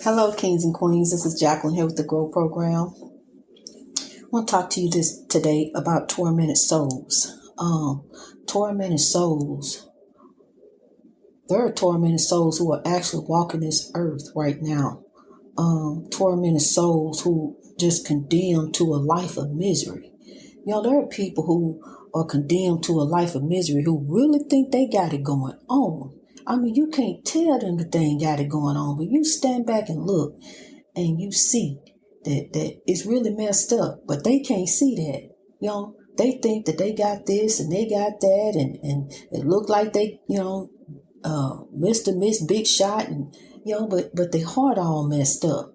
Hello, kings and queens. This is Jacqueline here with the Grow Program. I want to talk to you today about tormented souls. Tormented souls. There are tormented souls who are actually walking this earth right now. Tormented souls who just condemned to a life of misery. There are people who are condemned to a life of misery who really think they got it going on. I mean, you can't tell them that they ain't got it going on, but you stand back and look and you see that it's really messed up, but they can't see that. They think that they got this and they got that, and it looked like they, Mr. Miss Big Shot, and but their heart all messed up.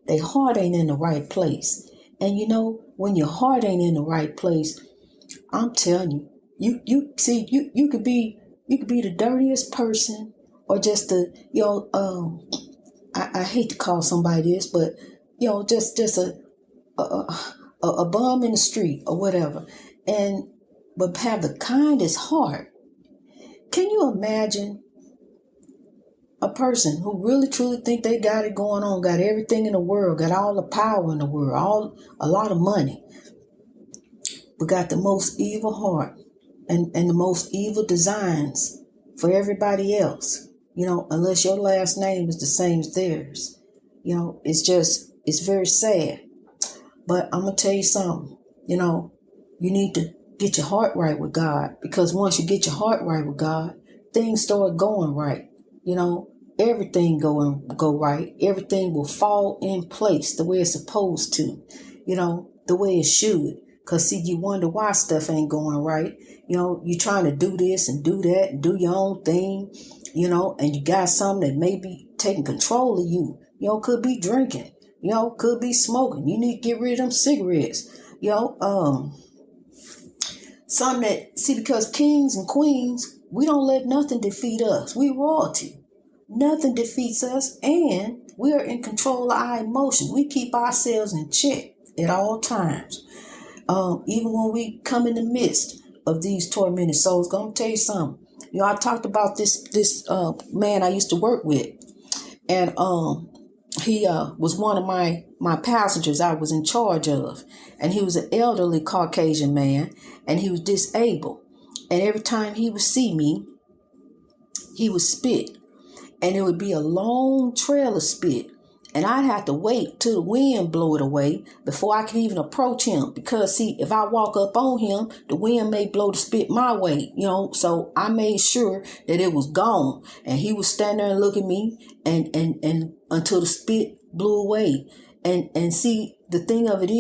Their heart ain't in the right place. And when your heart ain't in the right place, I'm telling you, you could be the dirtiest person, or just I hate to call somebody this, but just a bum in the street or whatever, but have the kindest heart. Can you imagine a person who really truly think they got it going on, got everything in the world, got all the power in the world, a lot of money, but got the most evil heart and the most evil designs for everybody else, unless your last name is the same as theirs. It's very sad. But I'm going to tell you something, you need to get your heart right with God, because once you get your heart right with God, things start going right. Everything go right. Everything will fall in place the way it's supposed to, the way it should. Because, see, you wonder why stuff ain't going right. You're trying to do this and do that and do your own thing, and you got something that may be taking control of you. Could be drinking, could be smoking. You need to get rid of them cigarettes. Something that, see, because kings and queens, we don't let nothing defeat us. We royalty. Nothing defeats us, and we are in control of our emotions. We keep ourselves in check at all times. Even when we come in the midst of these tormented souls. I'm gonna tell you something. I talked about this man I used to work with, and he was one of my passengers I was in charge of, and he was an elderly Caucasian man, and he was disabled, and every time he would see me, he would spit, and it would be a long trail of spit. And I'd have to wait till the wind blow it away before I could even approach him. Because, see, if I walk up on him, the wind may blow the spit my way, So I made sure that it was gone. And he would stand there and look at me and until the spit blew away. And see, the thing of it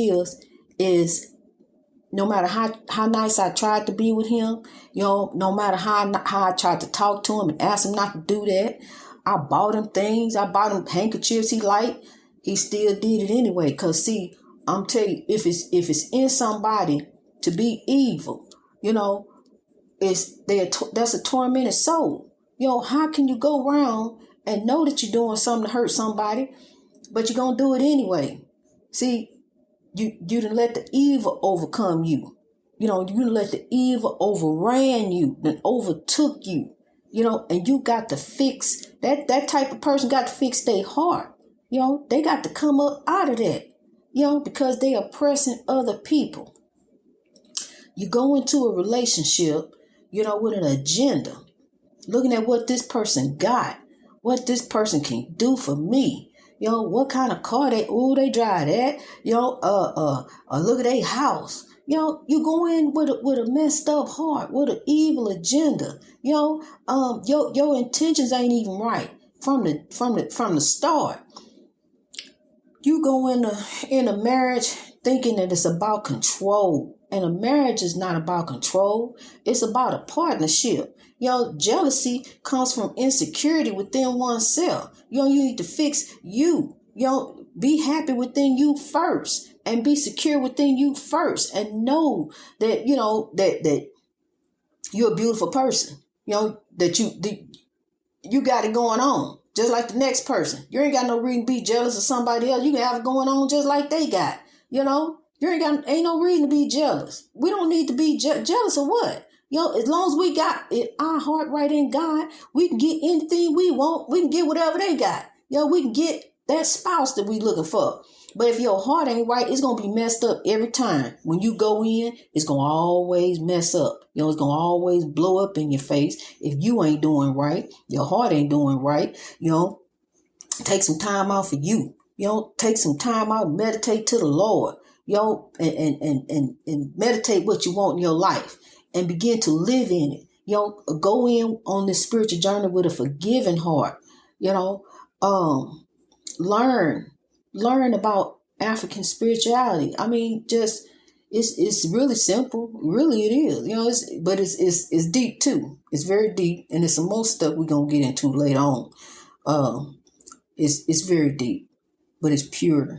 is no matter how nice I tried to be with him, no matter how I tried to talk to him and ask him not to do that, I bought him things. I bought him handkerchiefs he liked. He still did it anyway. Because, see, I'm telling you, if it's in somebody to be evil, that's a tormented soul. How can you go around and know that you're doing something to hurt somebody, but you're going to do it anyway? See, you didn't let the evil overcome you. You didn't let the evil overran you, then overtook you. And you got to fix that type of person got to fix their heart. They got to come up out of that, because they are oppressing other people. You go into a relationship, with an agenda, looking at what this person got, what this person can do for me. What kind of car they drive that, look at their house. You go in with a messed up heart, with an evil agenda. Your intentions ain't even right from the start. You go in a marriage thinking that it's about control, and a marriage is not about control. It's about a partnership. Jealousy comes from insecurity within oneself. You need to fix you. Be happy within you first, and be secure within you first, and know that that you're a beautiful person. That you got it going on just like the next person. You ain't got no reason to be jealous of somebody else. You can have it going on just like they got. You ain't no reason to be jealous. We don't need to be jealous of what? As long as we got our heart right in God, we can get anything we want. We can get whatever they got. We can get that spouse that we looking for. But if your heart ain't right, it's going to be messed up every time. When you go in, it's going to always mess up. It's going to always blow up in your face if you ain't doing right. Your heart ain't doing right. Take some time out for you. Take some time out and meditate to the Lord. And meditate what you want in your life and begin to live in it. Go in on this spiritual journey with a forgiving heart. Learn about African spirituality. I mean, just it's really simple. Really, it is. But it's deep too. It's very deep, and it's some more stuff we're gonna get into later on. It's very deep, but it's pure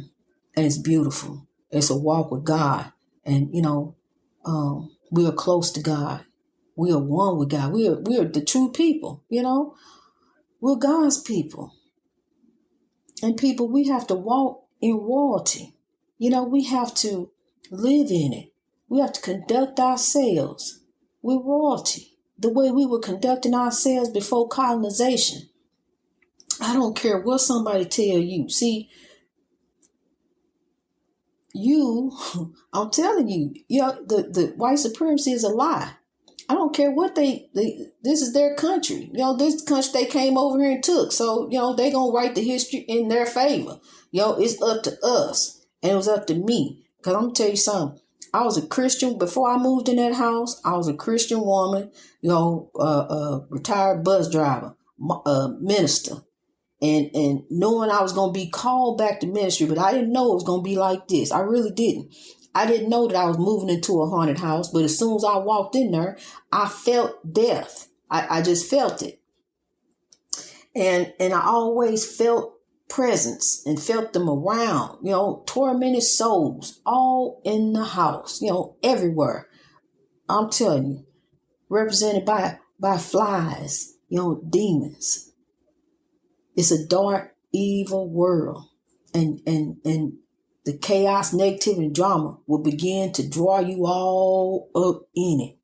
and it's beautiful. It's a walk with God, and we are close to God. We are one with God. We are the true people. We're God's people. And people, we have to walk in royalty. We have to live in it. We have to conduct ourselves with royalty, the way we were conducting ourselves before colonization. I don't care what somebody tell you. See, I'm telling you, the white supremacy is a lie. I don't care what this is their country. This country they came over here and took. So, they going to write the history in their favor. It's up to us. And it was up to me. Because I'm going to tell you something. I was a Christian. Before I moved in that house, I was a Christian woman, retired bus driver, minister. And knowing I was going to be called back to ministry, but I didn't know it was going to be like this. I really didn't. I didn't know that I was moving into a haunted house, but as soon as I walked in there, I felt death. I just felt it. And I always felt presence and felt them around, tormented souls all in the house, everywhere. I'm telling you, represented by flies, demons. It's a dark, evil world. And the chaos, negativity, and drama will begin to draw you all up in it.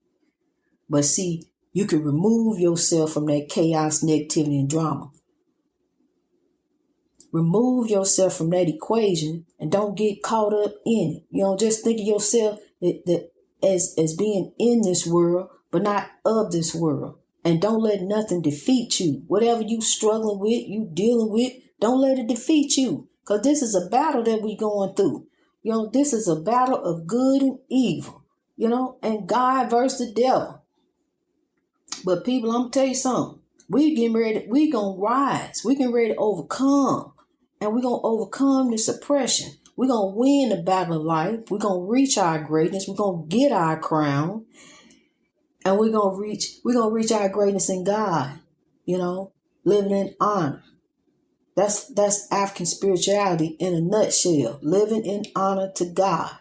But see, you can remove yourself from that chaos, negativity, and drama. Remove yourself from that equation and don't get caught up in it. Just think of yourself as being in this world, but not of this world. And don't let nothing defeat you. Whatever you struggling with, you dealing with, don't let it defeat you. Because this is a battle that we're going through. This is a battle of good and evil, and God versus the devil. But people, I'm going to tell you something. We're going to rise. We're getting ready to overcome. And we're going to overcome this oppression. We're going to win the battle of life. We're going to reach our greatness. We're going to get our crown. And we're going to reach our greatness in God, living in honor. That's African spirituality in a nutshell. Living in honor to God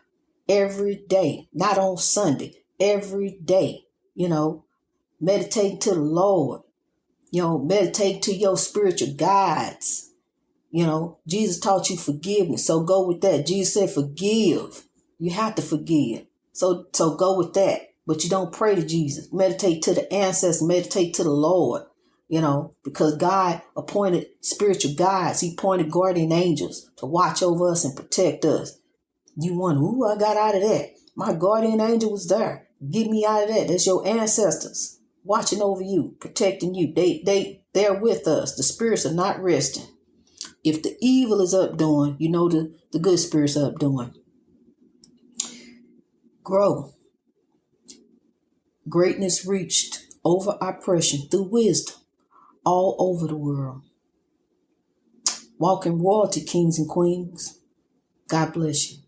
every day, not on Sunday, every day, meditating to the Lord, meditate to your spiritual guides. Jesus taught you forgiveness. So go with that. Jesus said, forgive. You have to forgive. So go with that. But you don't pray to Jesus. Meditate to the ancestors. Meditate to the Lord. Because God appointed spiritual guides. He appointed guardian angels to watch over us and protect us. You wonder, I got out of that. My guardian angel was there. Get me out of that. That's your ancestors watching over you, protecting you. They're with us. The spirits are not resting. If the evil is up doing, the good spirits are up doing. Grow. Greatness reached over oppression through wisdom all over the world. Walk in royalty, kings and queens. God bless you.